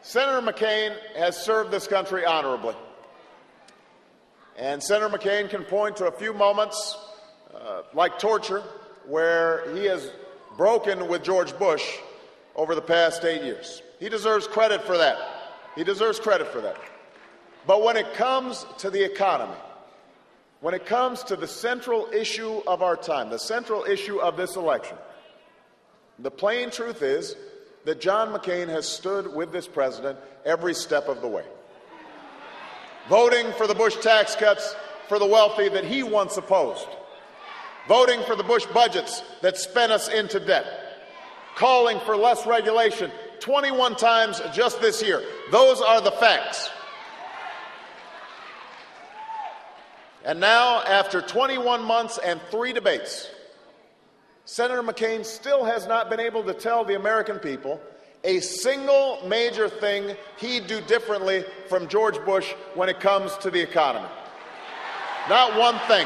Senator McCain has served this country honorably. And Senator McCain can point to a few moments, like torture, where he has broken with George Bush over the past 8 years. He deserves credit for that. He deserves credit for that. But when it comes to the economy, when it comes to the central issue of our time, the central issue of this election, the plain truth is that John McCain has stood with this president every step of the way. Voting for the Bush tax cuts for the wealthy that he once opposed. Voting for the Bush budgets that spent us into debt. Calling for less regulation 21 times just this year. Those are the facts. And now, after 21 months and 3 debates, Senator McCain still has not been able to tell the American people a single major thing he'd do differently from George Bush when it comes to the economy. Not one thing.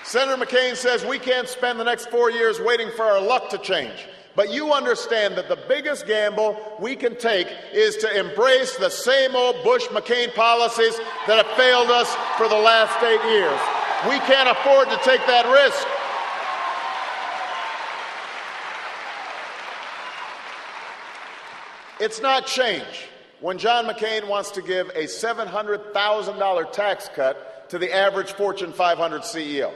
Senator McCain says we can't spend the next 4 years waiting for our luck to change. But you understand that the biggest gamble we can take is to embrace the same old Bush-McCain policies that have failed us for the last 8 years. We can't afford to take that risk. It's not change when John McCain wants to give a $700,000 tax cut to the average Fortune 500 CEO.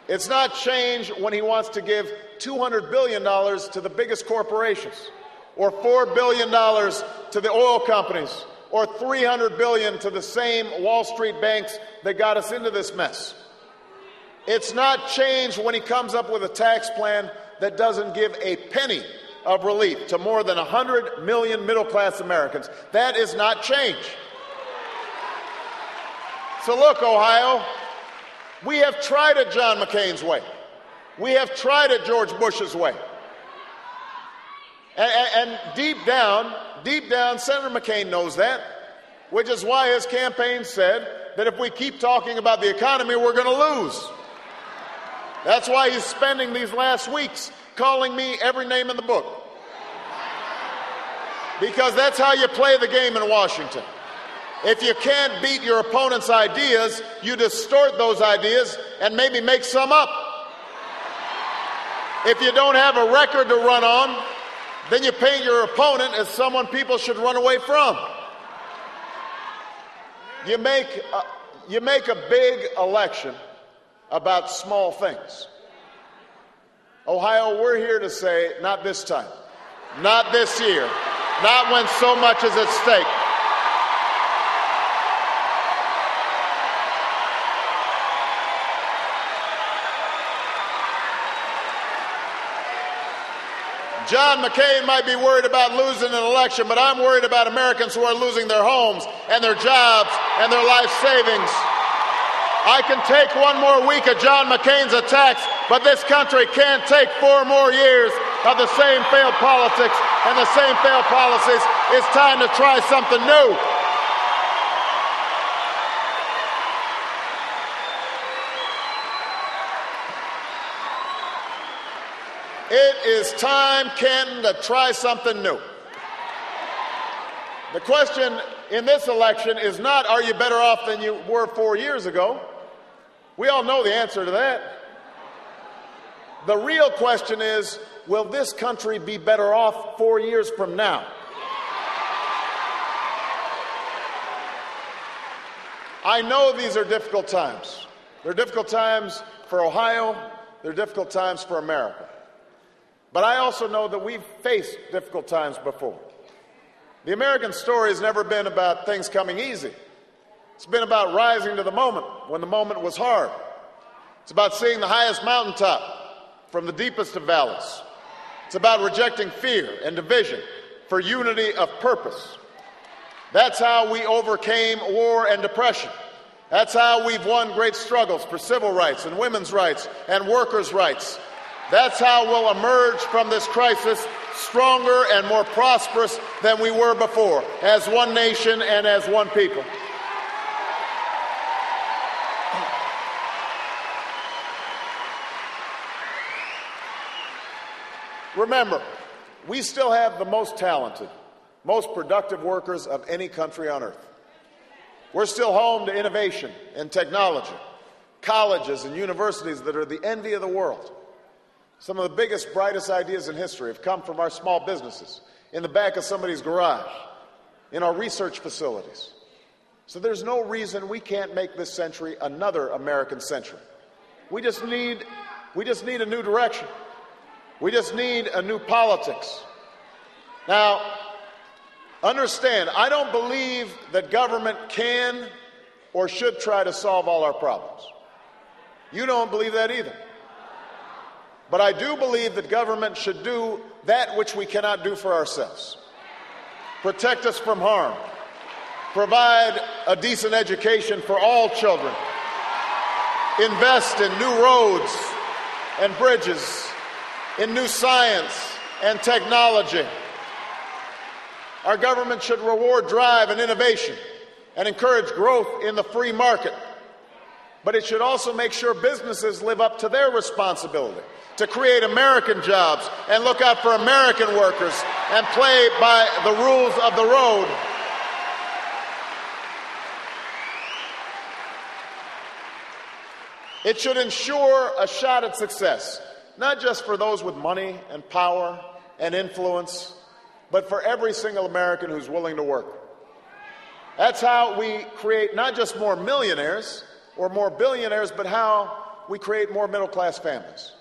It's not change when he wants to give $200 billion to the biggest corporations, or $4 billion to the oil companies, or $300 billion to the same Wall Street banks that got us into this mess. It's not change when he comes up with a tax plan that doesn't give a penny of relief to more than 100 million middle-class Americans. That is not change. So look, Ohio, we have tried it John McCain's way. We have tried it George Bush's way. And deep down, Senator McCain knows that, which is why his campaign said that if we keep talking about the economy, we're going to lose. That's why he's spending these last weeks calling me every name in the book. Because that's how you play the game in Washington. If you can't beat your opponent's ideas, you distort those ideas and maybe make some up. If you don't have a record to run on, then you paint your opponent as someone people should run away from. You make a big election about small things. Ohio, we're here to say, not this time, not this year, not when so much is at stake. John McCain might be worried about losing an election, but I'm worried about Americans who are losing their homes and their jobs and their life savings. I can take one more week of John McCain's attacks, but this country can't take 4 more years of the same failed politics and the same failed policies. It's time to try something new. It is time, Canton, to try something new. The question in this election is not, are you better off than you were 4 years ago? We all know the answer to that. The real question is, will this country be better off 4 years from now? I know these are difficult times. They're difficult times for Ohio. They're difficult times for America. But I also know that we've faced difficult times before. The American story has never been about things coming easy. It's been about rising to the moment when the moment was hard. It's about seeing the highest mountaintop from the deepest of valleys. It's about rejecting fear and division for unity of purpose. That's how we overcame war and depression. That's how we've won great struggles for civil rights and women's rights and workers' rights. That's how we'll emerge from this crisis stronger and more prosperous than we were before, as one nation and as one people. Remember, we still have the most talented, most productive workers of any country on earth. We're still home to innovation and technology, colleges and universities that are the envy of the world. Some of the biggest, brightest ideas in history have come from our small businesses, in the back of somebody's garage, in our research facilities. So there's no reason we can't make this century another American century. We just need a new direction. We just need a new politics. Now, understand, I don't believe that government can or should try to solve all our problems. You don't believe that either. But I do believe that government should do that which we cannot do for ourselves. Protect us from harm. Provide a decent education for all children. Invest in new roads and bridges, in new science and technology. Our government should reward drive and innovation and encourage growth in the free market. But it should also make sure businesses live up to their responsibility to create American jobs and look out for American workers and play by the rules of the road. It should ensure a shot at success, not just for those with money and power and influence, but for every single American who's willing to work. That's how we create not just more millionaires or more billionaires, but how we create more middle-class families.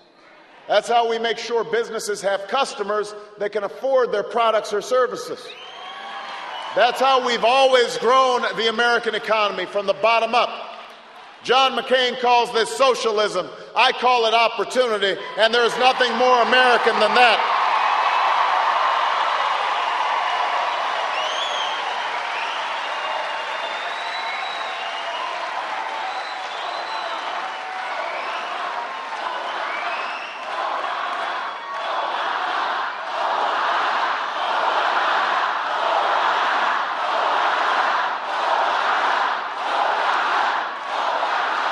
That's how we make sure businesses have customers that can afford their products or services. That's how we've always grown the American economy from the bottom up. John McCain calls this socialism. I call it opportunity, and there's nothing more American than that.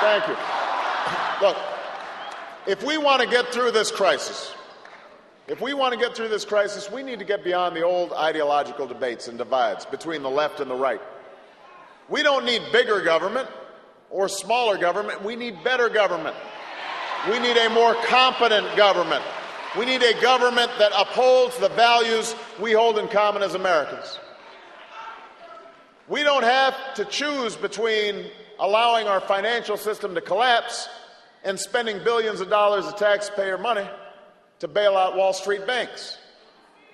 Thank you. Look, if we want to get through this crisis, we need to get beyond the old ideological debates and divides between the left and the right. We don't need bigger government or smaller government. We need better government. We need a more competent government. We need a government that upholds the values we hold in common as Americans. We don't have to choose between allowing our financial system to collapse and spending billions of dollars of taxpayer money to bail out Wall Street banks.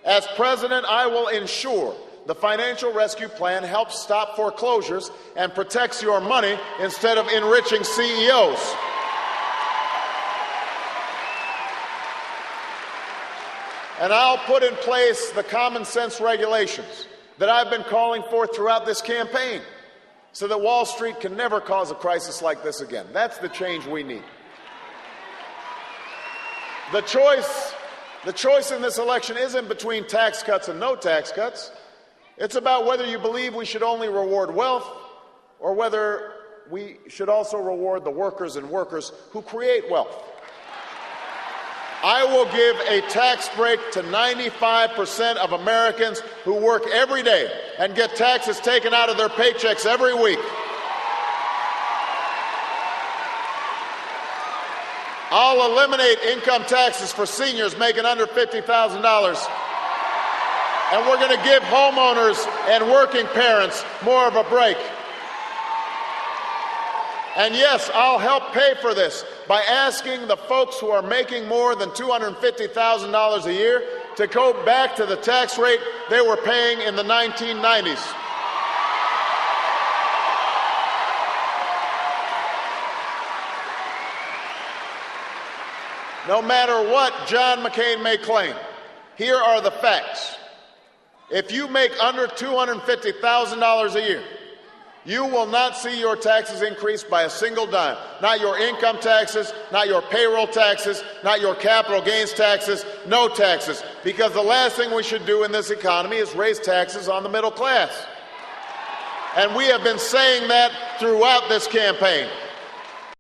As president, I will ensure the financial rescue plan helps stop foreclosures and protects your money instead of enriching CEOs. And I'll put in place the common sense regulations that I've been calling for throughout this campaign, so that Wall Street can never cause a crisis like this again. That's the change we need. The choice in this election isn't between tax cuts and no tax cuts. It's about whether you believe we should only reward wealth or whether we should also reward the workers who create wealth. I will give a tax break to 95% of Americans who work every day and get taxes taken out of their paychecks every week. I'll eliminate income taxes for seniors making under $50,000. And we're going to give homeowners and working parents more of a break. And yes, I'll help pay for this by asking the folks who are making more than $250,000 a year to go back to the tax rate they were paying in the 1990s. No matter what John McCain may claim, here are the facts. If you make under $250,000 a year, you will not see your taxes increase by a single dime. Not your income taxes, not your payroll taxes, not your capital gains taxes, no taxes. Because the last thing we should do in this economy is raise taxes on the middle class. And we have been saying that throughout this campaign.